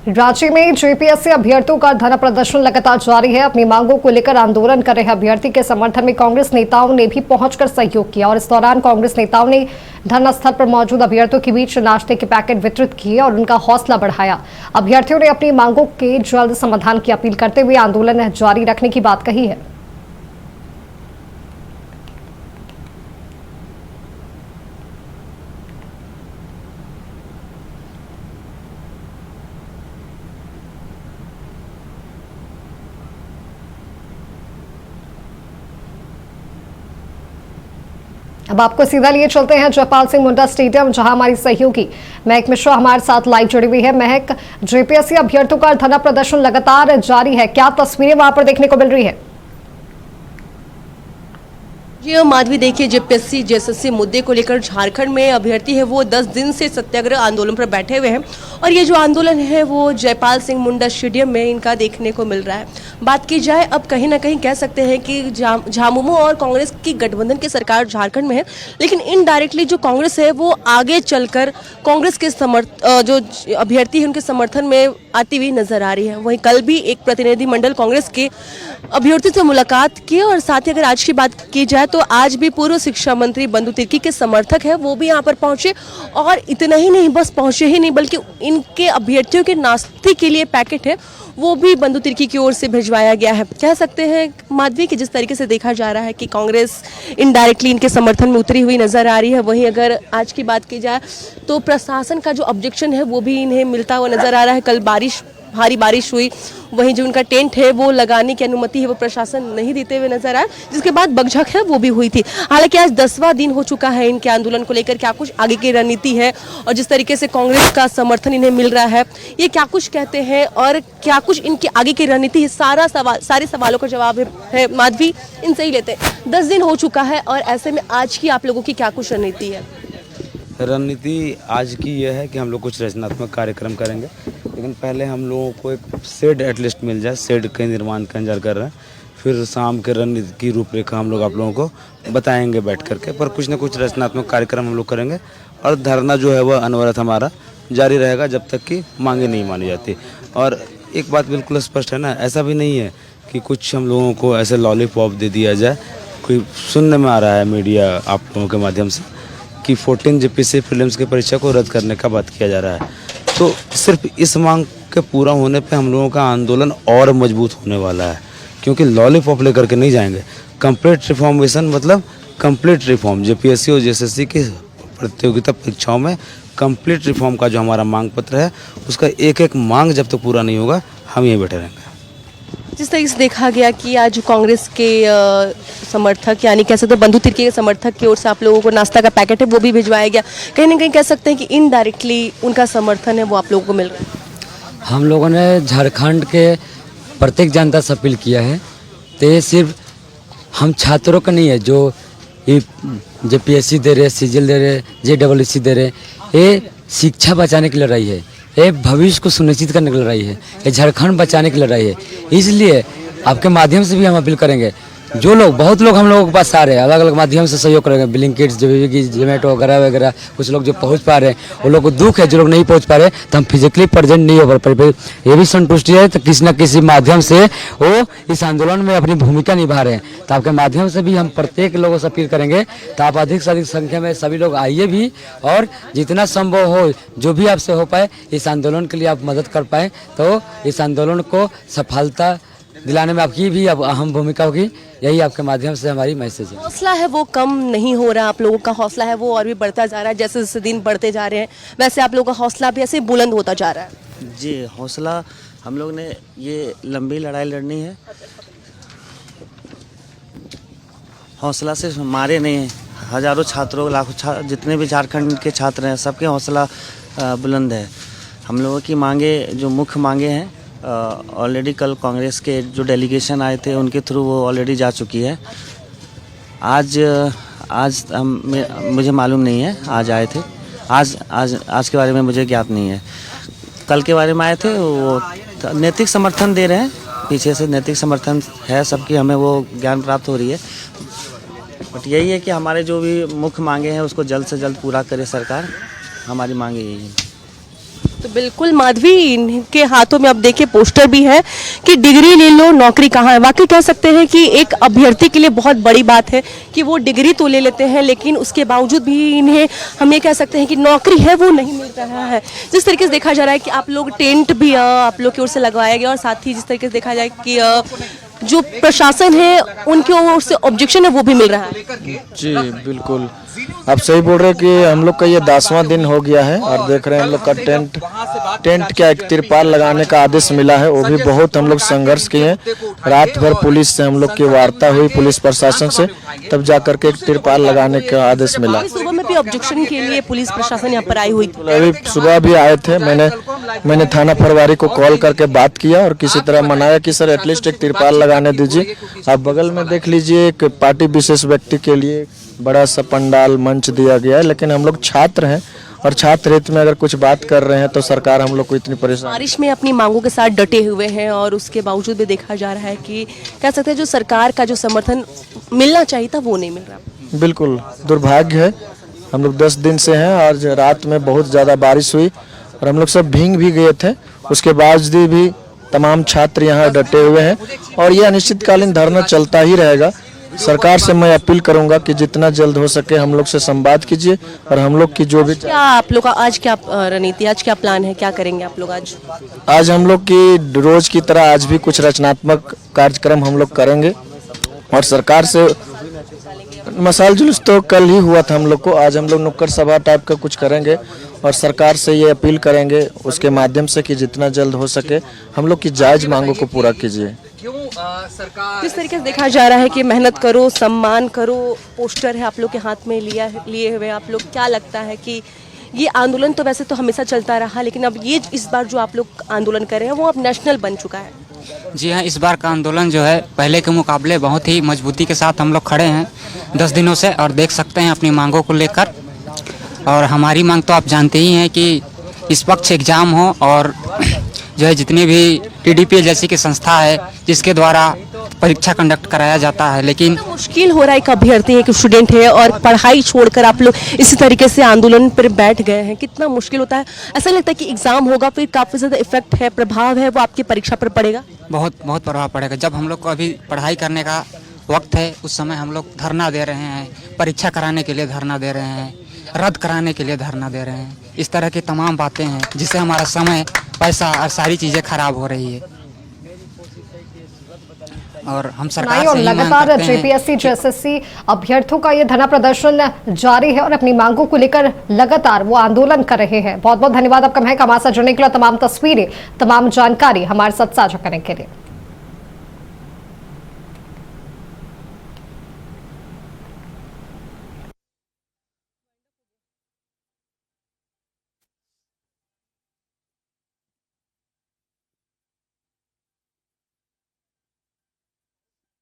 राज्य में जेपीएससी अभ्यर्थियों का धरना प्रदर्शन लगातार जारी है। अपनी मांगों को लेकर आंदोलन कर रहे अभ्यर्थी के समर्थन में कांग्रेस नेताओं ने भी पहुंचकर सहयोग किया और इस दौरान कांग्रेस नेताओं ने धरना स्थल पर मौजूद अभ्यर्थियों के बीच नाश्ते के पैकेट वितरित किए और उनका हौसला बढ़ाया। अभ्यर्थियों ने अपनी मांगों के जल्द समाधान की अपील करते हुए आंदोलन जारी रखने की बात कही है। अब आपको सीधा लिए चलते हैं जयपाल सिंह मुंडा स्टेडियम, जहां हमारी सहयोगी महक मिश्रा हमारे साथ लाइव जुड़ी हुई है। महक, जेपीएससी अभ्यर्थियों का धरना प्रदर्शन लगातार जारी है, क्या तस्वीरें वहां पर देखने को मिल रही है? जी माधवी, देखिए जेपीएससी जेएसएससी मुद्दे को लेकर झारखंड में अभ्यर्थी है वो 10 दिन से सत्याग्रह आंदोलन पर बैठे हुए हैं और ये जो आंदोलन है वो जयपाल सिंह मुंडा स्टेडियम में इनका देखने को मिल रहा है। बात की जाए, अब कहीं ना कहीं कह सकते हैं कि झामुमो और कांग्रेस की गठबंधन की सरकार झारखंड में है, लेकिन इनडायरेक्टली जो कांग्रेस है वो आगे चलकर कांग्रेस के जो अभ्यर्थी है उनके समर्थन में आती हुई नजर आ रही है। वहीं कल भी एक प्रतिनिधिमंडल कांग्रेस के अभ्यर्थी से मुलाकात की और साथ ही अगर आज की बात की जाए तो आज भी पूर्व शिक्षा मंत्री बंधु तिर्की के समर्थक है वो भी यहाँ पर पहुंचे और इतना ही नहीं, बस पहुंचे ही नहीं बल्कि इनके अभ्यर्थियों के नाश्ते के लिए पैकेट है वो भी बंधु तिर्की की ओर से भिजवाया गया है। कह सकते हैं माधवी कि जिस तरीके से देखा जा रहा है कि कांग्रेस इनडायरेक्टली इनके समर्थन में उतरी हुई नजर आ रही है। वहीं अगर आज की बात की जाए तो प्रशासन का जो ऑब्जेक्शन है वो भी इन्हें मिलता हुआ नजर आ रहा है। कल भारी बारिश हुई, वहीं जो उनका टेंट है वो लगाने की अनुमति है वो प्रशासन नहीं देते हुए नजर आया, जिसके बाद बकझक है वो भी हुई थी। हालांकि आज 10वां दिन हो चुका है इनके आंदोलन को लेकर, क्या कुछ आगे की रणनीति है और जिस तरीके से कांग्रेस का समर्थन इन्हें मिल रहा है ये क्या कुछ कहते हैं और क्या कुछ इनकी आगे की रणनीति है, सारे सवालों का जवाब है माधवी इनसे ही लेते हैं। 10 दिन हो चुका है और ऐसे में आज की आप लोगों की क्या कुछ रणनीति है? रणनीति आज की यह है कि हम लोग कुछ रचनात्मक कार्यक्रम करेंगे, लेकिन पहले हम लोगों को एक शेड एटलीस्ट मिल जाए। शेड के निर्माण का इंतजार कर रहे हैं, फिर शाम के रणनीति की रूपरेखा हम लोग आप लोगों को बताएंगे बैठ करके, पर कुछ न कुछ रचनात्मक कार्यक्रम हम लोग करेंगे और धरना जो है वह अनवरत हमारा जारी रहेगा जब तक कि मांगे नहीं मानी जाती। और एक बात बिल्कुल स्पष्ट है ना, ऐसा भी नहीं है कि कुछ हम लोगों को ऐसे लॉलीपॉप दे दिया जाए। कोई सुनने में आ रहा है मीडिया आप लोगों के माध्यम से कि 14 जेपीएससी प्रीलिम्स की परीक्षा को रद्द करने का बात किया जा रहा है, तो सिर्फ इस मांग के पूरा होने पे हम लोगों का आंदोलन और मजबूत होने वाला है, क्योंकि लॉलीपॉप लेकर के नहीं जाएंगे। कंप्लीट रिफॉर्मेशन मतलब कंप्लीट रिफॉर्म, जेपीएससी और जेएसएससी की प्रतियोगिता परीक्षाओं में कंप्लीट रिफॉर्म का जो हमारा मांग पत्र है उसका एक एक मांग जब तक पूरा नहीं होगा हम यहीं बैठे रहेंगे। जिस तरीके से देखा गया कि आज कांग्रेस के समर्थक यानी कह सकते हैं बंधु तिर्की के समर्थक की ओर से आप लोगों को नाश्ता का पैकेट है वो भी भिजवाया गया, कहीं ना कहीं कह सकते हैं कि इनडायरेक्टली उनका समर्थन है वो आप लोगों को मिल रहा है। हम लोगों ने झारखंड के प्रत्येक जनता से अपील किया है, तो ये सिर्फ हम छात्रों का नहीं है जो ये जेपीएससी दे रहे, सीजीएल दे रहे, जेडब्ल्यूसी दे रहे, ये शिक्षा बचाने की लड़ाई है, ये भविष्य को सुनिश्चित करने की लड़ाई है, ये झारखंड बचाने की लड़ाई है। इसलिए आपके माध्यम से भी हम अपील करेंगे, जो लोग बहुत लोग हम लोगों के पास आ रहे हैं, अलग अलग माध्यम से सहयोग करेंगे, ब्लिंकिट, जोमेटो वगैरह वगैरह, कुछ लोग जो पहुंच पा रहे हैं वो लोग को दुख है, जो लोग नहीं पहुंच पा रहे तो हम फिजिकली प्रेजेंट नहीं हो पा रहे, ये भी संतुष्टि है तो किसी न किसी माध्यम से वो इस आंदोलन में अपनी भूमिका निभा रहे हैं। तो आपके माध्यम से भी हम प्रत्येक लोगों से अपील करेंगे तो आप अधिक से अधिक संख्या में सभी लोग आइए भी और जितना संभव हो जो भी आपसे हो पाए इस आंदोलन के लिए आप मदद कर पाए, तो इस आंदोलन को सफलता दिलाने में आपकी भी अब अहम भूमिका होगी। यही आपके माध्यम से हमारी मैसेज है। हौसला है वो कम नहीं हो रहा, आप लोगों का हौसला है वो और भी बढ़ता जा रहा है, जैसे जैसे दिन बढ़ते जा रहे हैं वैसे आप लोगों का हौसला भी ऐसे बुलंद होता जा रहा है। जी, हौसला हम लोग ने ये लंबी लड़ाई लड़नी है, हौसला से मारे नहीं, हजारों छात्रों लाखों जितने भी झारखंड के छात्र हैं सबके हौसला बुलंद है। हम लोगों की मांगे जो मुख्य मांगे हैं ऑलरेडी कल कांग्रेस के जो डेलीगेशन आए थे उनके थ्रू वो ऑलरेडी जा चुकी है। आज मुझे मालूम नहीं है, आज आए थे, आज के बारे में मुझे ज्ञात नहीं है। कल के बारे में आए थे, वो नैतिक समर्थन दे रहे हैं, पीछे से नैतिक समर्थन है सबकी, हमें वो ज्ञान प्राप्त हो रही है। बट यही है कि हमारे जो भी मुख्य मांगे हैं उसको जल्द से जल्द पूरा करे सरकार, हमारी मांगे यही है। तो बिल्कुल माधवी, इनके हाथों में अब देखिए पोस्टर भी है कि डिग्री ले लो नौकरी कहाँ है। वाकई कह सकते हैं कि एक अभ्यर्थी के लिए बहुत बड़ी बात है कि वो डिग्री तो ले लेते हैं, लेकिन उसके बावजूद भी इन्हें हम ये कह सकते हैं कि नौकरी है वो नहीं मिल रहा है। जिस तरीके से देखा जा रहा है कि आप लोग टेंट भी आप लोग की ओर से लगवाया गया, और साथ ही जिस तरीके से देखा जाए कि जो प्रशासन है उनकी ओर से ऑब्जेक्शन है वो भी मिल रहा है। जी बिल्कुल, आप सही बोल रहे हैं कि हम लोग का ये 10वां दिन हो गया है और देख रहे हैं हम लोग का टेंट क्या एक तिरपाल लगाने का आदेश मिला है। वो भी बहुत हम लोग संघर्ष किए हैं, रात भर पुलिस से हम लोग की वार्ता हुई, पुलिस प्रशासन से, तब जाकर के एक तिरपाल लगाने का आदेश मिला। सुबह में भी ऑब्जेक्शन के लिए पुलिस प्रशासन यहाँ पर आई हुई थी। अभी सुबह भी आए थे, मैंने थाना फरवारी को कॉल करके बात किया और किसी तरह मनाया कि सर एटलीस्ट एक तिरपाल लगाने दीजिए। आप बगल में देख लीजिए, एक पार्टी विशेष व्यक्ति के लिए बड़ा सा पंडाल मंच दिया गया है, लेकिन हम लोग छात्र हैं और छात्र हित में अगर कुछ बात कर रहे हैं तो सरकार हम लोग को इतनी परेशान। बारिश में अपनी मांगों के साथ डटे हुए हैं और उसके बावजूद भी देखा जा रहा है कि कह सकते हैं जो सरकार का जो समर्थन मिलना चाहिए था वो नहीं मिल रहा। बिल्कुल दुर्भाग्य है, हम लोग 10 दिन से हैं। आज रात में बहुत ज़्यादा बारिश हुई और हम लोग सब भीग भी गए थे, उसके बावजूद भी तमाम छात्र यहाँ डटे हुए हैं और यह अनिश्चितकालीन धरना चलता ही रहेगा। सरकार से मैं अपील करूंगा कि जितना जल्द हो सके हम लोग से संवाद कीजिए और हम लोग की जो भी। क्या आप लोग का आज क्या रणनीति, आज क्या प्लान है, क्या करेंगे आप लोग आज हम लोग की रोज की तरह आज भी कुछ रचनात्मक कार्यक्रम हम लोग करेंगे और सरकार से मसाल जुलूस तो कल ही हुआ था हम लोग को, आज हम लोग नुक्कड़ सभा टाइप का कुछ करेंगे और सरकार से ये अपील करेंगे उसके माध्यम से कि जितना जल्द हो सके हम लोग की जायज मांगों को पूरा कीजिए। किस तरीके से देखा जा रहा है कि मेहनत करो सम्मान करो, पोस्टर है आप लोग के हाथ में लिए हुए, आप लोग क्या लगता है कि ये आंदोलन तो वैसे तो हमेशा चलता रहा, लेकिन अब ये इस बार जो आप लोग आंदोलन कर रहे हैं वो अब नेशनल बन चुका है? जी हाँ, इस बार का आंदोलन जो है पहले के मुकाबले बहुत ही मजबूती के साथ हम लोग खड़े हैं 10 दिनों से और देख सकते हैं अपनी मांगों को लेकर। और हमारी मांग तो आप जानते ही हैं कि इस पक्ष एग्ज़ाम हो और जो है जितनी भी TDPL जैसी की संस्था है जिसके द्वारा परीक्षा कंडक्ट कराया जाता है, लेकिन मुश्किल हो रहा है। एक अभ्यर्थी एक स्टूडेंट है और पढ़ाई छोड़कर आप लोग इसी तरीके से आंदोलन पर बैठ गए हैं, कितना मुश्किल होता है? ऐसा लगता है कि एग्जाम होगा फिर काफ़ी ज़्यादा इफेक्ट है, प्रभाव है वो आपकी परीक्षा पर पड़ेगा? बहुत प्रभाव पड़ेगा। जब हम लोग को अभी पढ़ाई करने का वक्त है उस समय हम लोग धरना दे रहे हैं, परीक्षा कराने के लिए धरना दे रहे हैं, रद्द कराने के लिए धरना दे रहे हैं। इस तरह की तमाम बातें हैं जिससे हमारा समय, पैसा और सारी चीज़ें खराब हो रही है और हम सरकार से लगातार JPSC JSSC अभ्यर्थियों का ये धरना प्रदर्शन जारी है और अपनी मांगों को लेकर लगातार वो आंदोलन कर रहे हैं। बहुत बहुत धन्यवाद आपका महक, हमारे साथ जुड़ने के लिए, तमाम तस्वीरें तमाम जानकारी हमारे साथ साझा करने के लिए।